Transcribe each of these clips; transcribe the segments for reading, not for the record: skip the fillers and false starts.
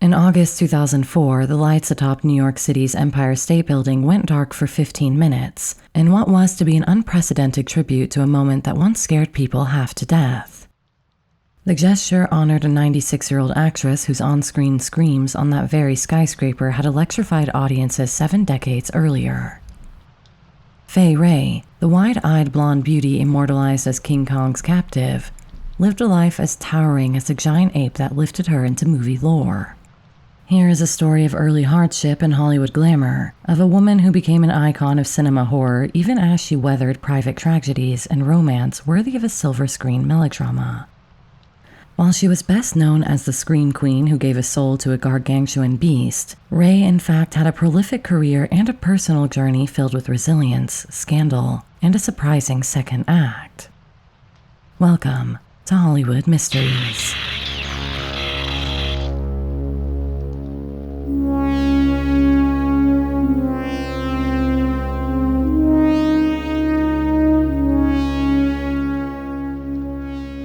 In August 2004, the lights atop New York City's Empire State Building went dark for 15 minutes, in what was to be an unprecedented tribute to a moment that once scared people half to death. The gesture honored a 96-year-old actress whose on-screen screams on that very skyscraper had electrified audiences 7 decades earlier. Fay Wray, the wide-eyed blonde beauty immortalized as King Kong's captive, lived a life as towering as the giant ape that lifted her into movie lore. Here is a story of early hardship and Hollywood glamour, of a woman who became an icon of cinema horror even as she weathered private tragedies and romance worthy of a silver screen melodrama. While she was best known as the Scream Queen who gave a soul to a gargantuan beast, Wray in fact had a prolific career and a personal journey filled with resilience, scandal, and a surprising second act. Welcome to Hollywood Mysteries.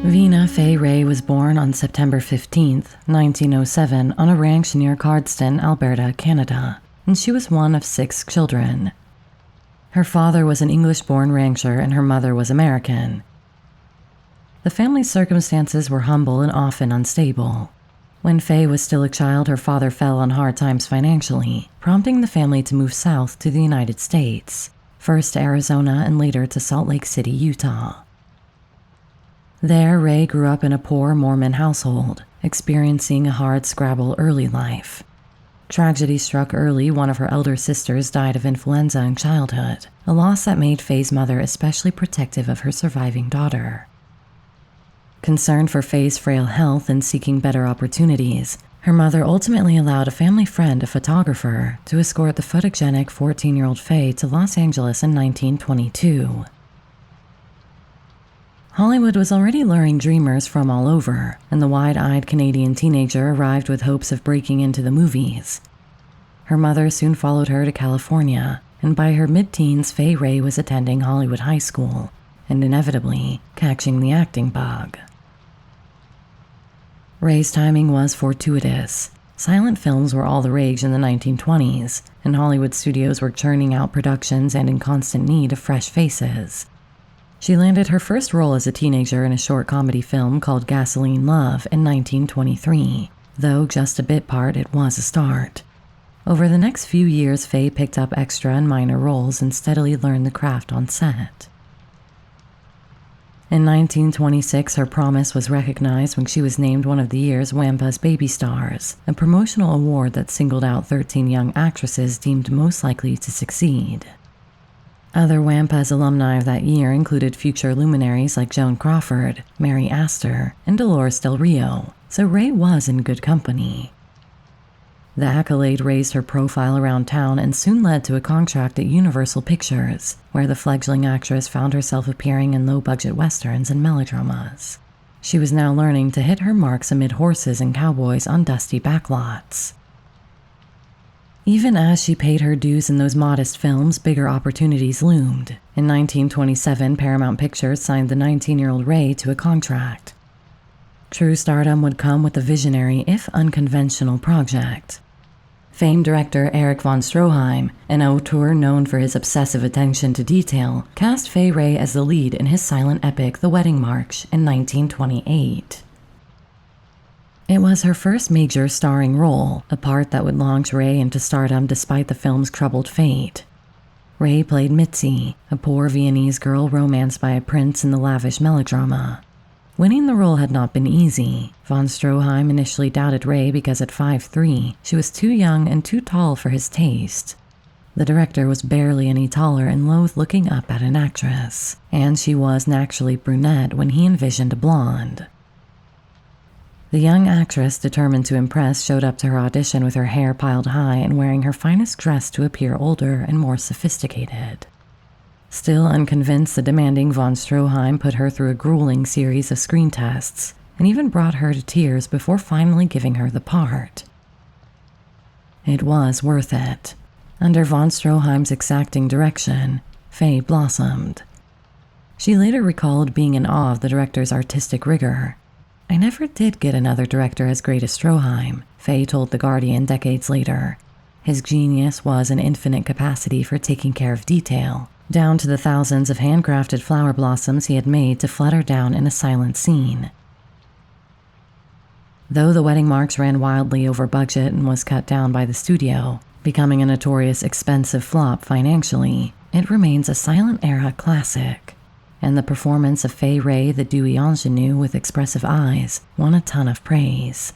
Vina Fay Wray was born on September 15, 1907, on a ranch near Cardston, Alberta, Canada, and she was one of 6 children. Her father was an English-born rancher and her mother was American. The family's circumstances were humble and often unstable. When Fay was still a child, her father fell on hard times financially, prompting the family to move south to the United States, first to Arizona and later to Salt Lake City, Utah. There, Wray grew up in a poor Mormon household, experiencing a hard-scrabble early life. Tragedy struck early. One of her elder sisters died of influenza in childhood, a loss that made Fay's mother especially protective of her surviving daughter. Concerned for Fay's frail health and seeking better opportunities, her mother ultimately allowed a family friend, a photographer, to escort the photogenic 14-year-old Fay to Los Angeles in 1922. Hollywood was already luring dreamers from all over, and the wide-eyed Canadian teenager arrived with hopes of breaking into the movies. Her mother soon followed her to California, and by her mid-teens, Fay Wray was attending Hollywood High School, and inevitably catching the acting bug. Wray's timing was fortuitous. Silent films were all the rage in the 1920s, and Hollywood studios were churning out productions and in constant need of fresh faces. She landed her first role as a teenager in a short comedy film called Gasoline Love in 1923, though just a bit part, it was a start. Over the next few years, Fay picked up extra and minor roles and steadily learned the craft on set. In 1926, her promise was recognized when she was named one of the year's Wampa's Baby Stars, a promotional award that singled out 13 young actresses deemed most likely to succeed. Other Wampa's alumni of that year included future luminaries like Joan Crawford, Mary Astor, and Dolores Del Rio, so Wray was in good company. The accolade raised her profile around town and soon led to a contract at Universal Pictures, where the fledgling actress found herself appearing in low-budget westerns and melodramas. She was now learning to hit her marks amid horses and cowboys on dusty backlots. Even as she paid her dues in those modest films, bigger opportunities loomed. In 1927, Paramount Pictures signed the 19-year-old Wray to a contract. True stardom would come with a visionary, if unconventional, project. Famed director Erich von Stroheim, an auteur known for his obsessive attention to detail, cast Fay Wray as the lead in his silent epic The Wedding March in 1928. It was her first major starring role, a part that would launch Wray into stardom despite the film's troubled fate. Wray played Mitzi, a poor Viennese girl romanced by a prince in the lavish melodrama. Winning the role had not been easy. Von Stroheim initially doubted Wray because at 5'3", she was too young and too tall for his taste. The director was barely any taller and loathed looking up at an actress, and she was naturally brunette when he envisioned a blonde. The young actress, determined to impress, showed up to her audition with her hair piled high and wearing her finest dress to appear older and more sophisticated. Still unconvinced, the demanding von Stroheim put her through a grueling series of screen tests and even brought her to tears before finally giving her the part. It was worth it. Under von Stroheim's exacting direction, Fay blossomed. She later recalled being in awe of the director's artistic rigor. "I never did get another director as great as Stroheim," Fay told The Guardian decades later. His genius was an infinite capacity for taking care of detail, down to the thousands of handcrafted flower blossoms he had made to flutter down in a silent scene. Though The Wedding Marks ran wildly over budget and was cut down by the studio, becoming a notorious expensive flop financially, it remains a silent era classic. And the performance of Fay Wray, the dewy ingenue with expressive eyes, won a ton of praise.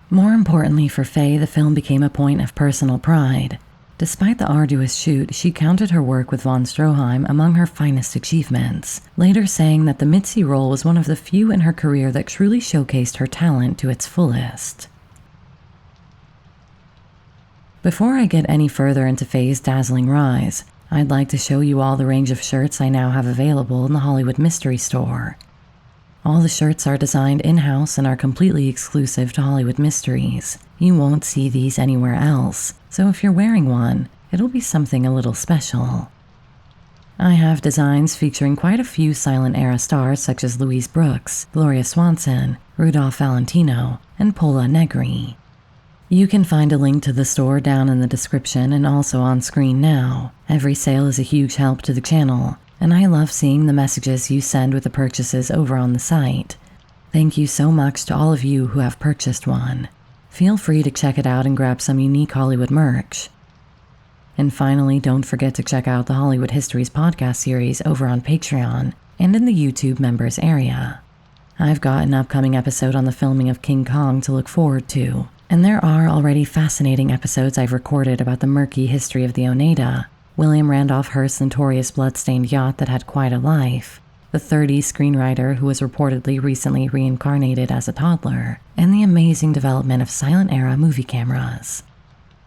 More importantly for Fay, the film became a point of personal pride. Despite the arduous shoot, she counted her work with von Stroheim among her finest achievements, later saying that the Mitzi role was one of the few in her career that truly showcased her talent to its fullest. Before I get any further into Fay's dazzling rise, I'd like to show you all the range of shirts I now have available in the Hollywood Mystery Store. All the shirts are designed in-house and are completely exclusive to Hollywood Mysteries. You won't see these anywhere else, so if you're wearing one, it'll be something a little special. I have designs featuring quite a few silent-era stars such as Louise Brooks, Gloria Swanson, Rudolph Valentino, and Pola Negri. You can find a link to the store down in the description and also on screen now. Every sale is a huge help to the channel, and I love seeing the messages you send with the purchases over on the site. Thank you so much to all of you who have purchased one. Feel free to check it out and grab some unique Hollywood merch. And finally, don't forget to check out the Hollywood Histories podcast series over on Patreon and in the YouTube members area. I've got an upcoming episode on the filming of King Kong to look forward to, and there are already fascinating episodes I've recorded about the murky history of the Oneida, William Randolph Hearst's notorious blood-stained yacht that had quite a life, the 30s screenwriter who was reportedly recently reincarnated as a toddler, and the amazing development of silent-era movie cameras.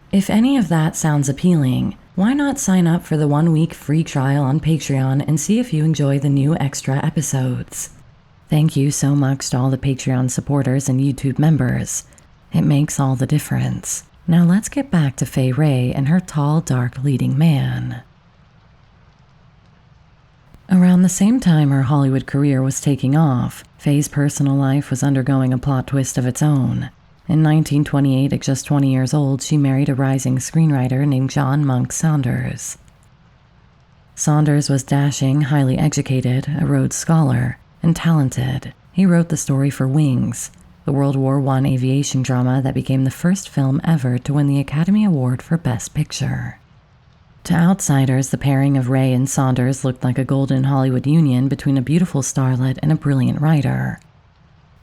If any of that sounds appealing, why not sign up for the 1-week free trial on Patreon and see if you enjoy the new extra episodes? Thank you so much to all the Patreon supporters and YouTube members. It makes all the difference. Now let's get back to Fay Wray and her tall, dark leading man. Around the same time her Hollywood career was taking off, Fay's personal life was undergoing a plot twist of its own. In 1928, at just 20 years old, she married a rising screenwriter named John Monk Saunders. Saunders was dashing, highly educated, a Rhodes Scholar, and talented. He wrote the story for Wings, the World War I aviation drama that became the first film ever to win the Academy Award for Best Picture. To outsiders, the pairing of Wray and Saunders looked like a golden Hollywood union between a beautiful starlet and a brilliant writer.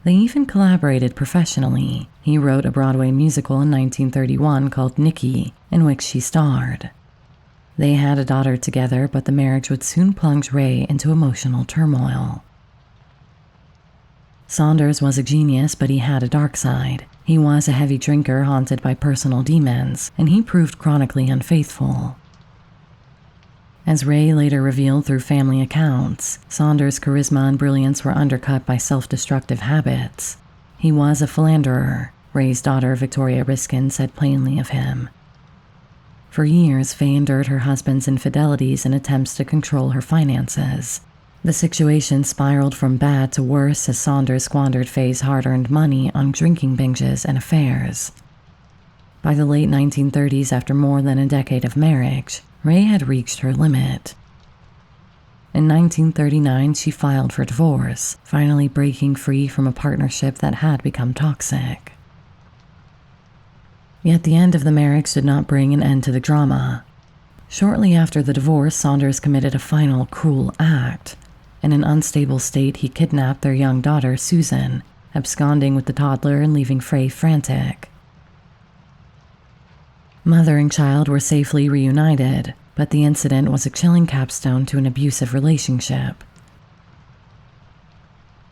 They even collaborated professionally. He wrote a Broadway musical in 1931 called Nikki, in which she starred. They had a daughter together, but the marriage would soon plunge Wray into emotional turmoil. Saunders was a genius, but he had a dark side. He was a heavy drinker haunted by personal demons, and he proved chronically unfaithful. As Wray later revealed through family accounts, Saunders' charisma and brilliance were undercut by self-destructive habits. He was a philanderer, Wray's daughter Victoria Riskin said plainly of him. For years, Fay endured her husband's infidelities and attempts to control her finances. The situation spiraled from bad to worse as Saunders squandered Fay's hard-earned money on drinking binges and affairs. By the late 1930s, after more than a decade of marriage, Wray had reached her limit. In 1939, she filed for divorce, finally breaking free from a partnership that had become toxic. Yet the end of the marriage did not bring an end to the drama. Shortly after the divorce, Saunders committed a final cruel act. In an unstable state, he kidnapped their young daughter, Susan, absconding with the toddler and leaving Fay frantic. Mother and child were safely reunited, but the incident was a chilling capstone to an abusive relationship.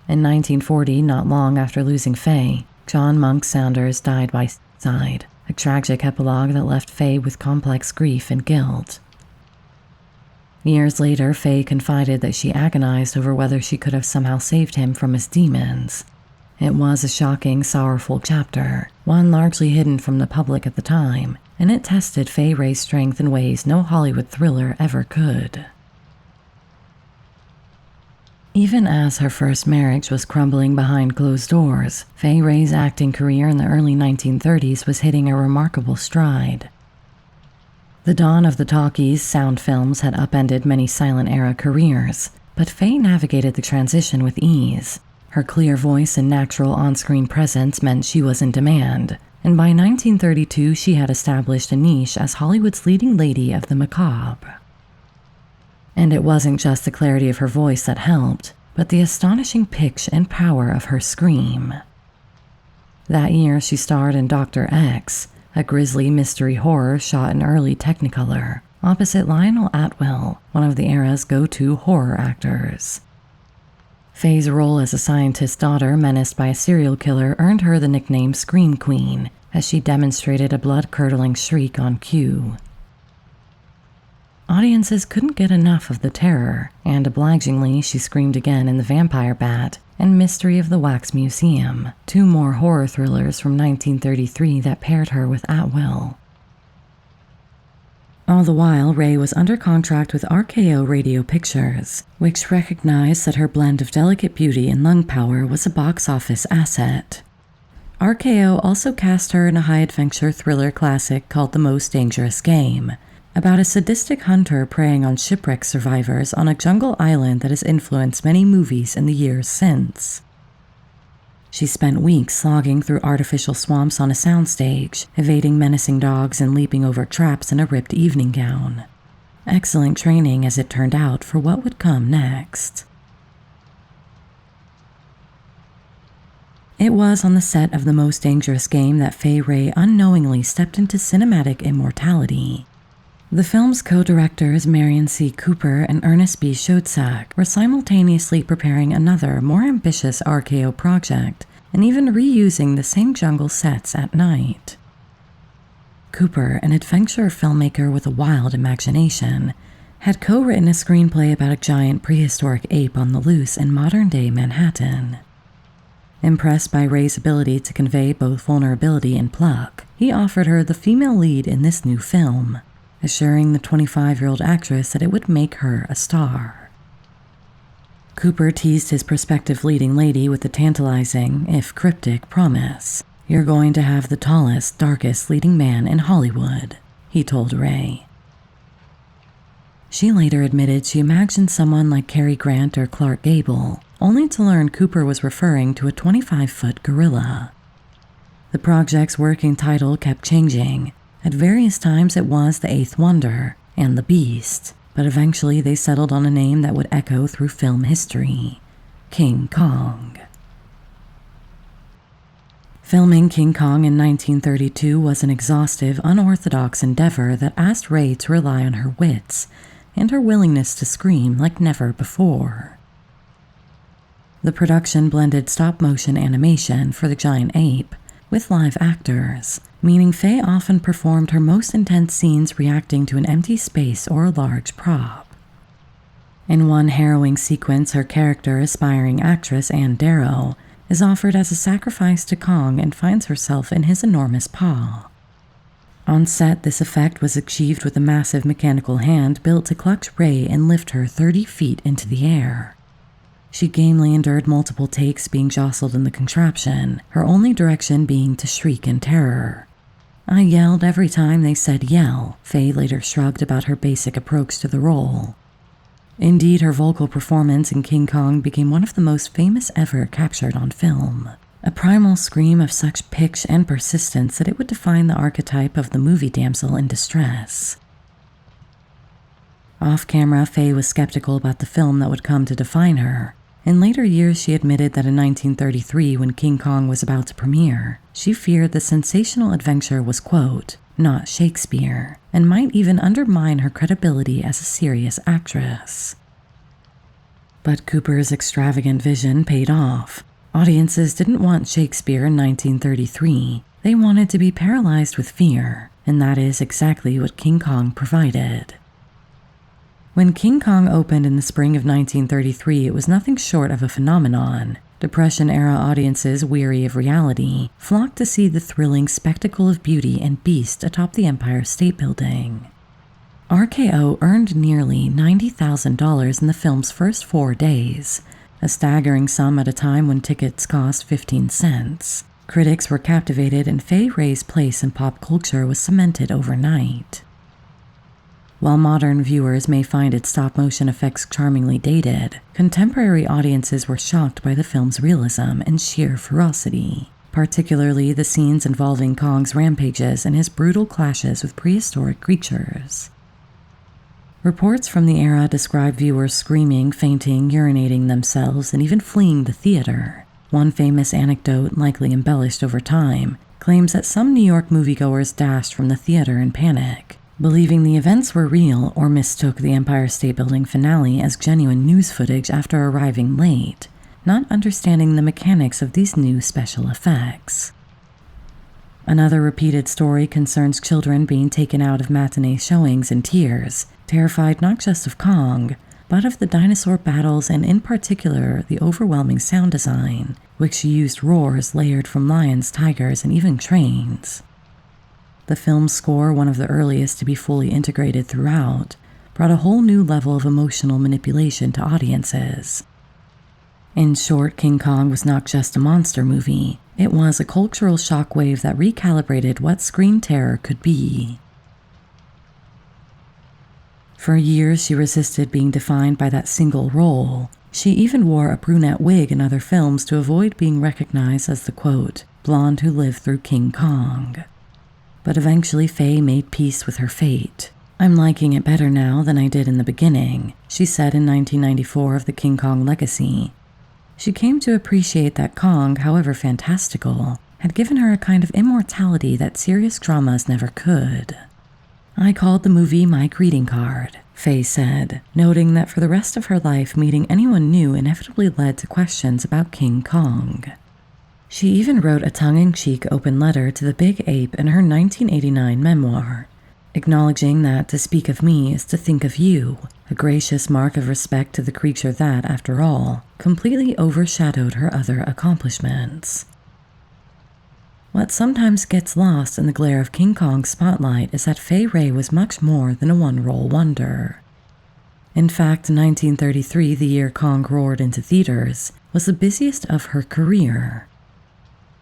In 1940, not long after losing Fay, John Monk Saunders died by suicide, a tragic epilogue that left Fay with complex grief and guilt. Years later, Fay confided that she agonized over whether she could have somehow saved him from his demons. It was a shocking, sorrowful chapter, one largely hidden from the public at the time, and it tested Fay Wray's strength in ways no Hollywood thriller ever could. Even as her first marriage was crumbling behind closed doors, Fay Wray's acting career in the early 1930s was hitting a remarkable stride. The dawn of the talkies sound films had upended many silent-era careers, but Fay navigated the transition with ease. Her clear voice and natural on-screen presence meant she was in demand, and by 1932 she had established a niche as Hollywood's leading lady of the macabre. And it wasn't just the clarity of her voice that helped, but the astonishing pitch and power of her scream. That year she starred in Dr. X, a grisly mystery horror shot in early Technicolor, opposite Lionel Atwill, one of the era's go-to horror actors. Fay's role as a scientist's daughter menaced by a serial killer earned her the nickname Scream Queen, as she demonstrated a blood-curdling shriek on cue. Audiences couldn't get enough of the terror, and obligingly she screamed again in The Vampire Bat and Mystery of the Wax Museum, two more horror thrillers from 1933 that paired her with Atwill. All the while, Wray was under contract with RKO Radio Pictures, which recognized that her blend of delicate beauty and lung power was a box office asset. RKO also cast her in a high-adventure thriller classic called The Most Dangerous Game, about a sadistic hunter preying on shipwreck survivors on a jungle island that has influenced many movies in the years since. She spent weeks slogging through artificial swamps on a soundstage, evading menacing dogs and leaping over traps in a ripped evening gown. Excellent training, as it turned out, for what would come next. It was on the set of The Most Dangerous Game that Fay Wray unknowingly stepped into cinematic immortality. The film's co-directors Marion C. Cooper and Ernest B. Schoedsack were simultaneously preparing another, more ambitious RKO project and even reusing the same jungle sets at night. Cooper, an adventure filmmaker with a wild imagination, had co-written a screenplay about a giant prehistoric ape on the loose in modern-day Manhattan. Impressed by Wray's ability to convey both vulnerability and pluck, he offered her the female lead in this new film, assuring the 25-year-old actress that it would make her a star. Cooper teased his prospective leading lady with the tantalizing, if cryptic, promise, "You're going to have the tallest, darkest leading man in Hollywood," he told Wray. She later admitted she imagined someone like Cary Grant or Clark Gable, only to learn Cooper was referring to a 25-foot gorilla. The project's working title kept changing. At various times it was The Eighth Wonder and The Beast, but eventually they settled on a name that would echo through film history: King Kong. Filming King Kong in 1932 was an exhaustive, unorthodox endeavor that asked Wray to rely on her wits and her willingness to scream like never before. The production blended stop-motion animation for the giant ape with live actors, meaning Fay often performed her most intense scenes reacting to an empty space or a large prop. In one harrowing sequence, her character, aspiring actress Anne Darrow, is offered as a sacrifice to Kong and finds herself in his enormous paw. On set, this effect was achieved with a massive mechanical hand built to clutch Wray and lift her 30 feet into the air. She gamely endured multiple takes being jostled in the contraption, her only direction being to shriek in terror. "I yelled every time they said yell," Fay later shrugged about her basic approach to the role. Indeed, her vocal performance in King Kong became one of the most famous ever captured on film, a primal scream of such pitch and persistence that it would define the archetype of the movie damsel in distress. Off-camera, Fay was skeptical about the film that would come to define her. In later years, she admitted that in 1933, when King Kong was about to premiere, she feared the sensational adventure was, quote, "not Shakespeare," and might even undermine her credibility as a serious actress. But Cooper's extravagant vision paid off. Audiences didn't want Shakespeare in 1933. They wanted to be paralyzed with fear, and that is exactly what King Kong provided. When King Kong opened in the spring of 1933, it was nothing short of a phenomenon. Depression-era audiences, weary of reality, flocked to see the thrilling spectacle of beauty and beast atop the Empire State Building. RKO earned nearly $90,000 in the film's first 4 days, a staggering sum at a time when tickets cost 15 cents. Critics were captivated, and Fay Wray's place in pop culture was cemented overnight. While modern viewers may find its stop-motion effects charmingly dated, contemporary audiences were shocked by the film's realism and sheer ferocity, particularly the scenes involving Kong's rampages and his brutal clashes with prehistoric creatures. Reports from the era describe viewers screaming, fainting, urinating themselves, and even fleeing the theater. One famous anecdote, likely embellished over time, claims that some New York moviegoers dashed from the theater in panic, believing the events were real or mistook the Empire State Building finale as genuine news footage after arriving late, not understanding the mechanics of these new special effects. Another repeated story concerns children being taken out of matinee showings in tears, terrified not just of Kong, but of the dinosaur battles and in particular the overwhelming sound design, which used roars layered from lions, tigers, and even trains. The film's score, one of the earliest to be fully integrated throughout, brought a whole new level of emotional manipulation to audiences. In short, King Kong was not just a monster movie, it was a cultural shockwave that recalibrated what screen terror could be. For years, she resisted being defined by that single role. She even wore a brunette wig in other films to avoid being recognized as the, quote, blonde who lived through King Kong. But eventually, Fay made peace with her fate. "I'm liking it better now than I did in the beginning," she said in 1994 of the King Kong legacy. She came to appreciate that Kong, however fantastical, had given her a kind of immortality that serious dramas never could. "I called the movie my greeting card," Fay said, noting that for the rest of her life, meeting anyone new inevitably led to questions about King Kong. She even wrote a tongue-in-cheek open letter to the big ape in her 1989 memoir, acknowledging that to speak of me is to think of you, a gracious mark of respect to the creature that, after all, completely overshadowed her other accomplishments. What sometimes gets lost in the glare of King Kong's spotlight is that Fay Wray was much more than a one-role wonder. In fact, 1933, the year Kong roared into theaters, was the busiest of her career.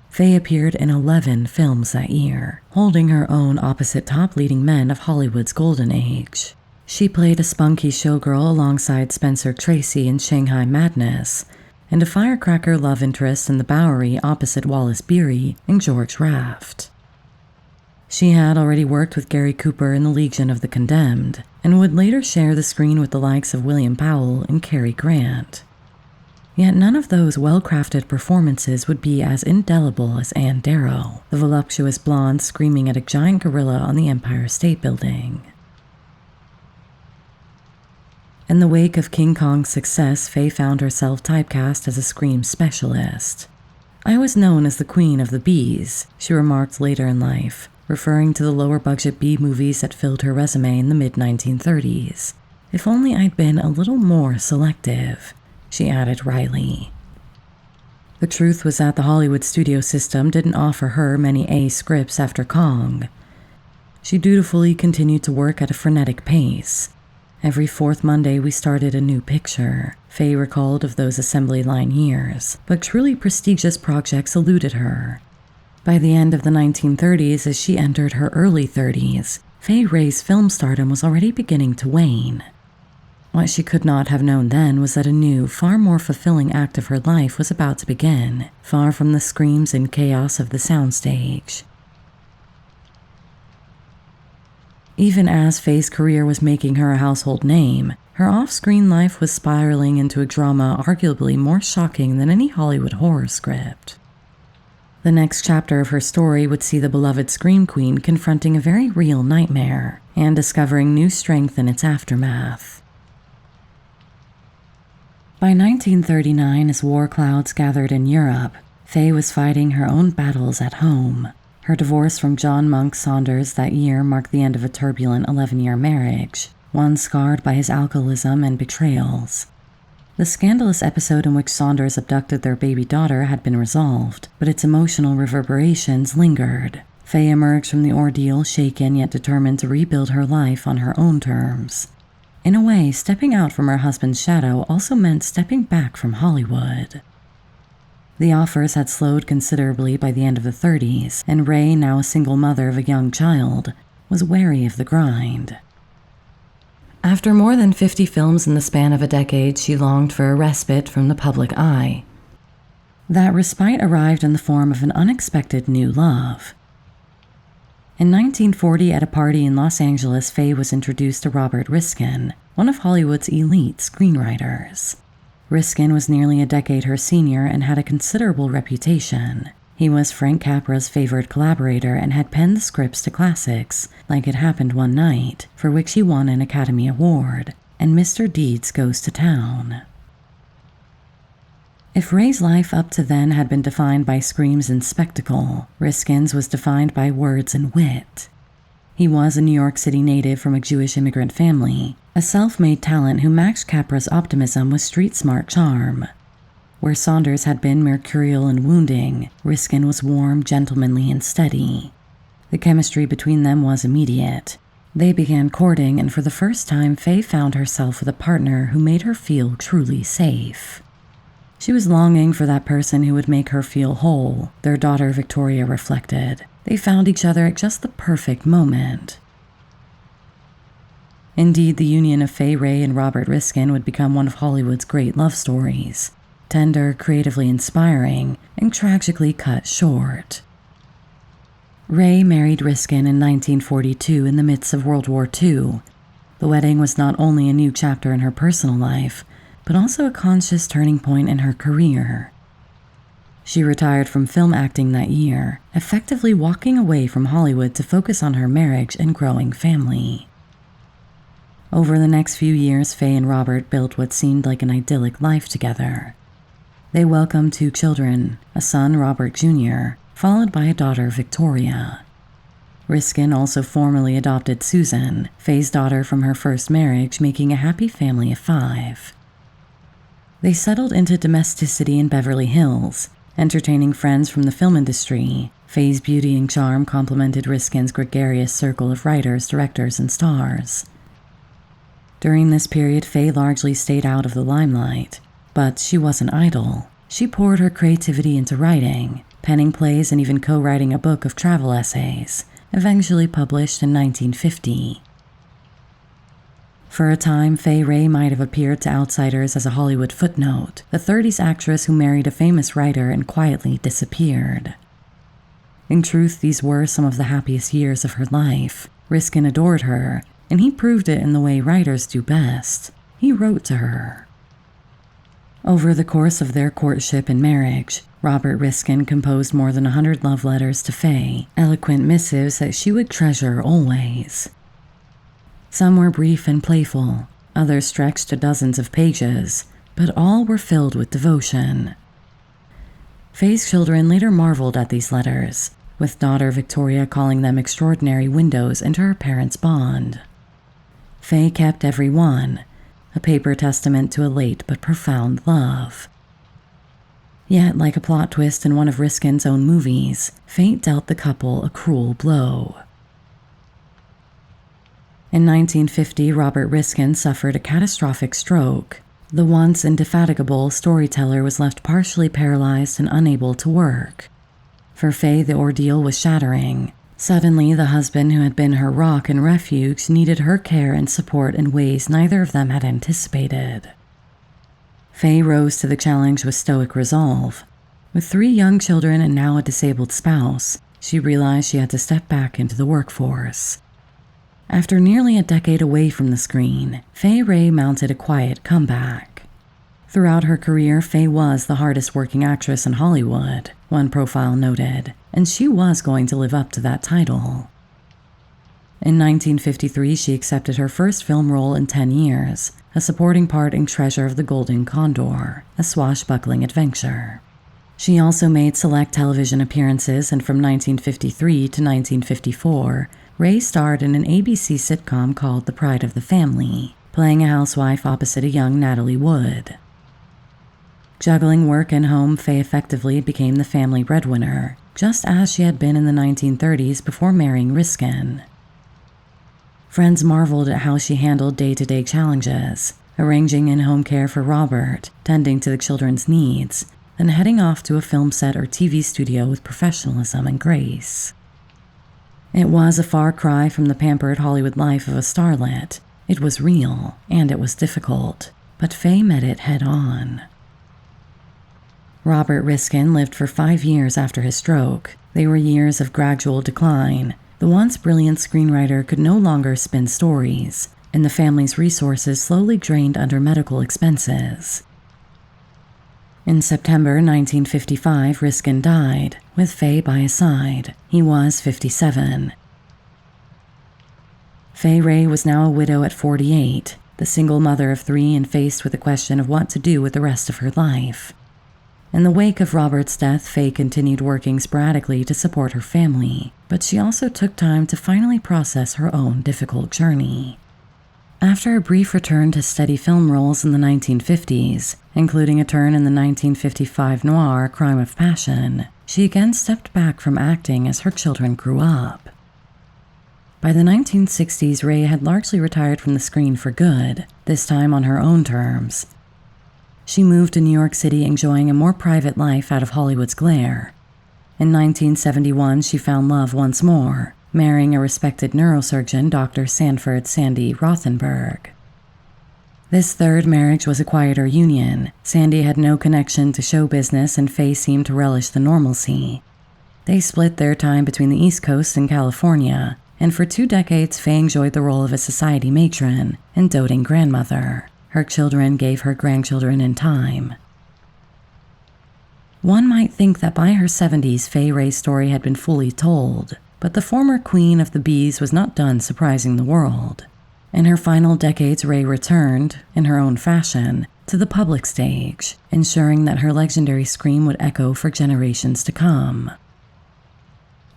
Fay appeared in 11 films that year, holding her own opposite top leading men of Hollywood's golden age. She played a spunky showgirl alongside Spencer Tracy in Shanghai Madness, and a firecracker love interest in The Bowery opposite Wallace Beery in George Raft. She had already worked with Gary Cooper in The Legion of the Condemned, and would later share the screen with the likes of William Powell and Cary Grant. Yet none of those well-crafted performances would be as indelible as Ann Darrow, the voluptuous blonde screaming at a giant gorilla on the Empire State Building. In the wake of King Kong's success, Fay found herself typecast as a scream specialist. "I was known as the Queen of the Bs," she remarked later in life, referring to the lower-budget B movies that filled her resume in the mid-1930s. "If only I'd been a little more selective," she added wryly. The truth was that the Hollywood studio system didn't offer her many A scripts after Kong. She dutifully continued to work at a frenetic pace. "Every fourth Monday we started a new picture," Fay recalled of those assembly line years, but truly prestigious projects eluded her. By the end of the 1930s, as she entered her early 30s, Fay Wray's film stardom was already beginning to wane. What she could not have known then was that a new, far more fulfilling act of her life was about to begin, far from the screams and chaos of the soundstage. Even as Fay's career was making her a household name, her off-screen life was spiraling into a drama arguably more shocking than any Hollywood horror script. The next chapter of her story would see the beloved Scream Queen confronting a very real nightmare and discovering new strength in its aftermath. By 1939, as war clouds gathered in Europe, Fay was fighting her own battles at home. Her divorce from John Monk Saunders that year marked the end of a turbulent 11-year marriage, one scarred by his alcoholism and betrayals. The scandalous episode in which Saunders abducted their baby daughter had been resolved, but its emotional reverberations lingered. Fay emerged from the ordeal shaken yet determined to rebuild her life on her own terms. In a way, stepping out from her husband's shadow also meant stepping back from Hollywood. The offers had slowed considerably by the end of the 30s, and Wray, now a single mother of a young child, was wary of the grind. After more than 50 films in the span of a decade, she longed for a respite from the public eye. That respite arrived in the form of an unexpected new love. In 1940, at a party in Los Angeles, Fay was introduced to Robert Riskin, one of Hollywood's elite screenwriters. Riskin was nearly a decade her senior and had a considerable reputation. He was Frank Capra's favorite collaborator and had penned the scripts to classics like It Happened One Night, for which he won an Academy Award, and Mr. Deeds Goes to Town. If Wray's life up to then had been defined by screams and spectacle, Riskin's was defined by words and wit. He was a New York City native from a Jewish immigrant family, a self-made talent who matched Capra's optimism with street-smart charm. Where Saunders had been mercurial and wounding, Riskin was warm, gentlemanly, and steady. The chemistry between them was immediate. They began courting, and for the first time, Fay found herself with a partner who made her feel truly safe. She was longing for that person who would make her feel whole, their daughter Victoria reflected. They found each other at just the perfect moment. Indeed, the union of Fay Wray and Robert Riskin would become one of Hollywood's great love stories. Tender, creatively inspiring, and tragically cut short. Wray married Riskin in 1942 in the midst of World War II. The wedding was not only a new chapter in her personal life, but also a conscious turning point in her career. She retired from film acting that year, effectively walking away from Hollywood to focus on her marriage and growing family. Over the next few years, Fay and Robert built what seemed like an idyllic life together. They welcomed 2 children, a son, Robert Jr., followed by a daughter, Victoria. Riskin also formally adopted Susan, Fay's daughter from her first marriage, making a happy family of 5. They settled into domesticity in Beverly Hills, entertaining friends from the film industry. Fay's beauty and charm complemented Riskin's gregarious circle of writers, directors, and stars. During this period, Fay largely stayed out of the limelight, but she wasn't idle. She poured her creativity into writing, penning plays and even co-writing a book of travel essays, eventually published in 1950. For a time, Fay Wray might have appeared to outsiders as a Hollywood footnote, the 30s actress who married a famous writer and quietly disappeared. In truth, these were some of the happiest years of her life. Riskin adored her, and he proved it in the way writers do best. He wrote to her. Over the course of their courtship and marriage, Robert Riskin composed more than 100 love letters to Fay, eloquent missives that she would treasure always. Some were brief and playful, others stretched to dozens of pages, but all were filled with devotion. Fay's children later marveled at these letters, with daughter Victoria calling them extraordinary windows into her parents' bond. Fay kept every one, a paper testament to a late but profound love. Yet, like a plot twist in one of Riskin's own movies, fate dealt the couple a cruel blow. In 1950, Robert Riskin suffered a catastrophic stroke. The once indefatigable storyteller was left partially paralyzed and unable to work. For Fay, the ordeal was shattering. Suddenly, the husband who had been her rock and refuge needed her care and support in ways neither of them had anticipated. Fay rose to the challenge with stoic resolve. With 3 young children and now a disabled spouse, she realized she had to step back into the workforce. After nearly a decade away from the screen, Fay Wray mounted a quiet comeback. Throughout her career, Fay was the hardest working actress in Hollywood, one profile noted, and she was going to live up to that title. In 1953, she accepted her first film role in 10 years, a supporting part in Treasure of the Golden Condor, a swashbuckling adventure. She also made select television appearances, and from 1953 to 1954, Wray starred in an ABC sitcom called The Pride of the Family, playing a housewife opposite a young Natalie Wood. Juggling work and home, Fay effectively became the family breadwinner, just as she had been in the 1930s before marrying Riskin. Friends marveled at how she handled day-to-day challenges, arranging in-home care for Robert, tending to the children's needs, and heading off to a film set or TV studio with professionalism and grace. It was a far cry from the pampered Hollywood life of a starlet. It was real, and it was difficult, but Fay met it head-on. Robert Riskin lived for 5 years after his stroke. They were years of gradual decline. The once brilliant screenwriter could no longer spin stories, and the family's resources slowly drained under medical expenses. In September 1955, Riskin died, with Fay by his side. He was 57. Fay Wray was now a widow at 48, the single mother of 3 and faced with the question of what to do with the rest of her life. In the wake of Robert's death, Fay continued working sporadically to support her family, but she also took time to finally process her own difficult journey. After a brief return to steady film roles in the 1950s, including a turn in the 1955 noir Crime of Passion, she again stepped back from acting as her children grew up. By the 1960s, Wray had largely retired from the screen for good, this time on her own terms. She moved to New York City, enjoying a more private life out of Hollywood's glare. In 1971, she found love once more, marrying a respected neurosurgeon, Dr. Sanford Sandy Rothenberg. This third marriage was a quieter union. Sandy had no connection to show business, and Fay seemed to relish the normalcy. They split their time between the East Coast and California, and for 2 decades, Fay enjoyed the role of a society matron and doting grandmother. Her children gave her grandchildren in time. One might think that by her 70s, Fay Wray's story had been fully told, but the former queen of the bees was not done surprising the world. In her final decades, Wray returned, in her own fashion, to the public stage, ensuring that her legendary scream would echo for generations to come.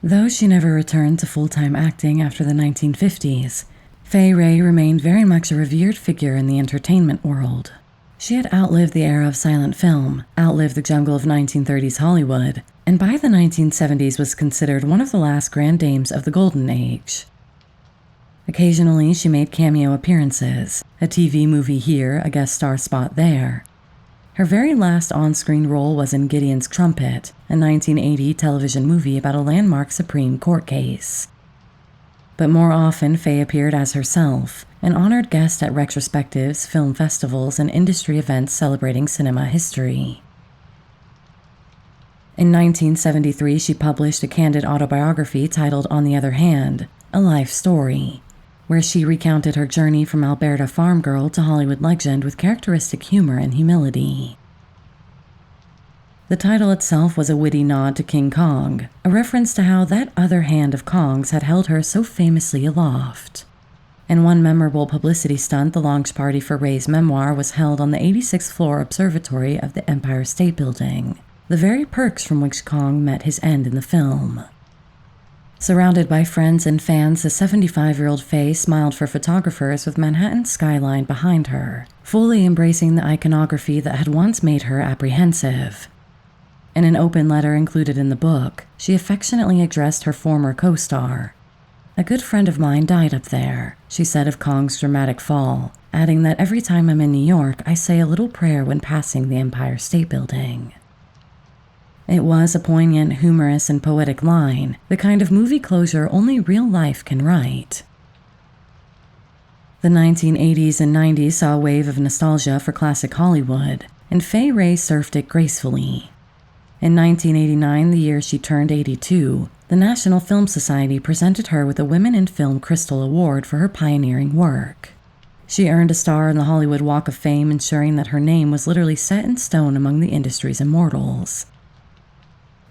Though she never returned to full-time acting after the 1950s, Fay Wray remained very much a revered figure in the entertainment world. She had outlived the era of silent film, outlived the jungle of 1930s Hollywood, and by the 1970s was considered one of the last grand dames of the golden age. Occasionally, she made cameo appearances, a TV movie here, a guest star spot there. Her very last on-screen role was in Gideon's Trumpet, a 1980 television movie about a landmark Supreme Court case. But more often, Fay appeared as herself, an honored guest at retrospectives, film festivals, and industry events celebrating cinema history. In 1973, she published a candid autobiography titled On the Other Hand, A Life Story, where she recounted her journey from Alberta farm girl to Hollywood legend with characteristic humor and humility. The title itself was a witty nod to King Kong, a reference to how that other hand of Kong's had held her so famously aloft. In one memorable publicity stunt, the launch party for Wray's memoir was held on the 86th floor observatory of the Empire State Building, the very perks from which Kong met his end in the film. Surrounded by friends and fans, the 75-year-old Fay smiled for photographers with Manhattan's skyline behind her, fully embracing the iconography that had once made her apprehensive. In an open letter included in the book, she affectionately addressed her former co-star. "A good friend of mine died up there," she said of Kong's dramatic fall, adding that every time I'm in New York, I say a little prayer when passing the Empire State Building. It was a poignant, humorous, and poetic line, the kind of movie closure only real life can write. The 1980s and 90s saw a wave of nostalgia for classic Hollywood, and Fay Wray surfed it gracefully. In 1989, the year she turned 82, the National Film Society presented her with a Women in Film Crystal Award for her pioneering work. She earned a star in the Hollywood Walk of Fame, ensuring that her name was literally set in stone among the industry's immortals.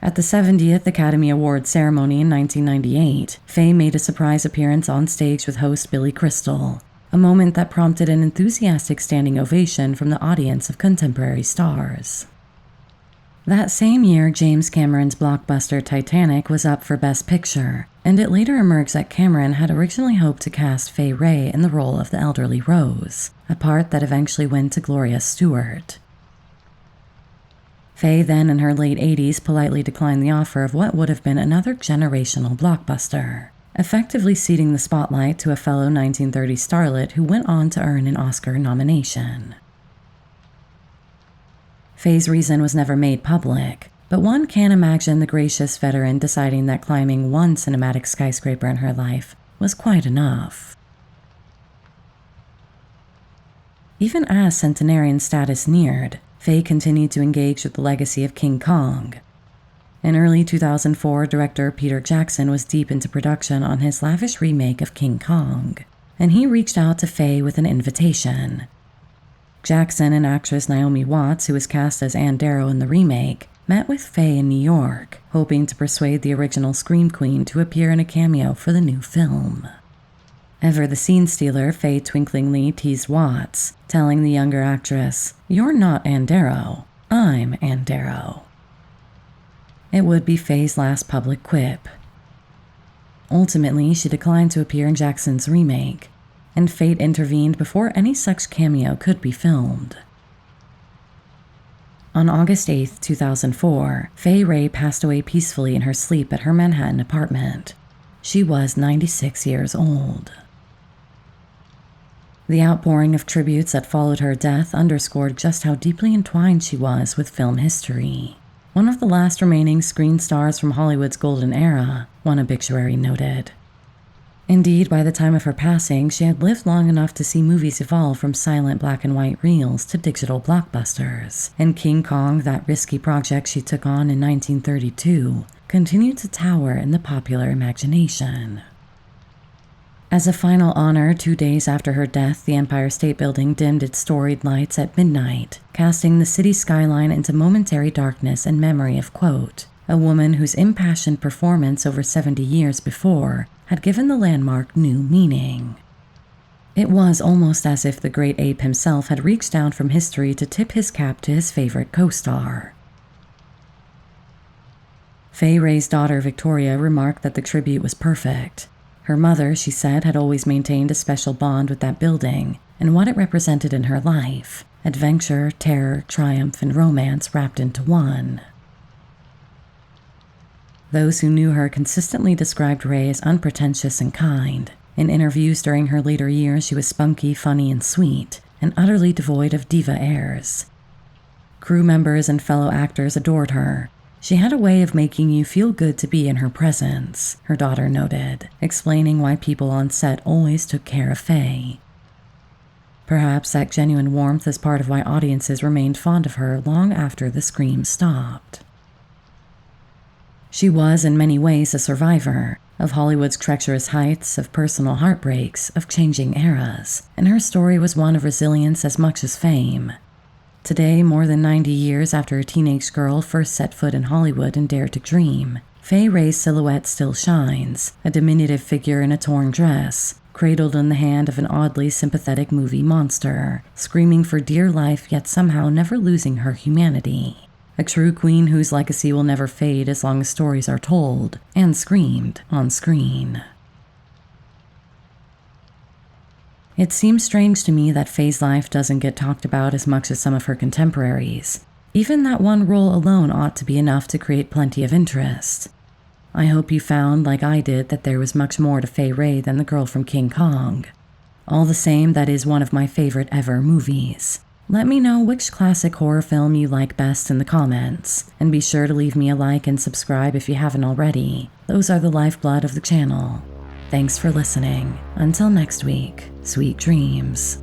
At the 70th Academy Awards ceremony in 1998, Fay made a surprise appearance on stage with host Billy Crystal, a moment that prompted an enthusiastic standing ovation from the audience of contemporary stars. That same year, James Cameron's blockbuster Titanic was up for Best Picture, and it later emerged that Cameron had originally hoped to cast Fay Wray in the role of the elderly Rose, a part that eventually went to Gloria Stewart. Fay, then in her late 80s, politely declined the offer of what would have been another generational blockbuster. effectively ceding the spotlight to a fellow 1930s starlet who went on to earn an Oscar nomination. Fay's reason was never made public, but one can imagine the gracious veteran deciding that climbing one cinematic skyscraper in her life was quite enough. Even as centenarian status neared, Fay continued to engage with the legacy of King Kong. In early 2004, director Peter Jackson was deep into production on his lavish remake of King Kong, and he reached out to Fay with an invitation. Jackson and actress Naomi Watts, who was cast as Ann Darrow in the remake, met with Fay in New York, hoping to persuade the original Scream Queen to appear in a cameo for the new film. Ever the scene stealer, Fay twinklingly teased Watts, telling the younger actress, "You're not Ann Darrow, I'm Ann Darrow." It would be Fay's last public quip. Ultimately, she declined to appear in Jackson's remake, and fate intervened before any such cameo could be filmed. On August 8, 2004, Fay Wray passed away peacefully in her sleep at her Manhattan apartment. She was 96 years old. The outpouring of tributes that followed her death underscored just how deeply entwined she was with film history. One of the last remaining screen stars from Hollywood's golden era, one obituary noted. Indeed, by the time of her passing, she had lived long enough to see movies evolve from silent black and white reels to digital blockbusters, and King Kong, that risky project she took on in 1932, continued to tower in the popular imagination. As a final honor, 2 days after her death, the Empire State Building dimmed its storied lights at midnight, casting the city skyline into momentary darkness in memory of, quote, a woman whose impassioned performance over 70 years before had given the landmark new meaning. It was almost as if the great ape himself had reached down from history to tip his cap to his favorite co-star. Fay Wray's daughter Victoria remarked that the tribute was perfect. Her mother, she said, had always maintained a special bond with that building and what it represented in her life: adventure, terror, triumph, and romance wrapped into one. Those who knew her consistently described Wray as unpretentious and kind. In interviews during her later years, she was spunky, funny, and sweet, and utterly devoid of diva airs. Crew members and fellow actors adored her. She had a way of making you feel good to be in her presence, her daughter noted, explaining why people on set always took care of Fay. Perhaps that genuine warmth is part of why audiences remained fond of her long after the screams stopped. She was in many ways a survivor of Hollywood's treacherous heights, of personal heartbreaks, of changing eras, and her story was one of resilience as much as fame. Today, more than 90 years after a teenage girl first set foot in Hollywood and dared to dream, Fay Wray's silhouette still shines, a diminutive figure in a torn dress, cradled in the hand of an oddly sympathetic movie monster, screaming for dear life yet somehow never losing her humanity. A true queen whose legacy will never fade as long as stories are told and screamed on screen. It seems strange to me that Fay's life doesn't get talked about as much as some of her contemporaries. Even that one role alone ought to be enough to create plenty of interest. I hope you found, like I did, that there was much more to Fay Wray than the girl from King Kong. All the same, that is one of my favorite ever movies. Let me know which classic horror film you like best in the comments, and be sure to leave me a like and subscribe if you haven't already. Those are the lifeblood of the channel. Thanks for listening. Until next week, sweet dreams.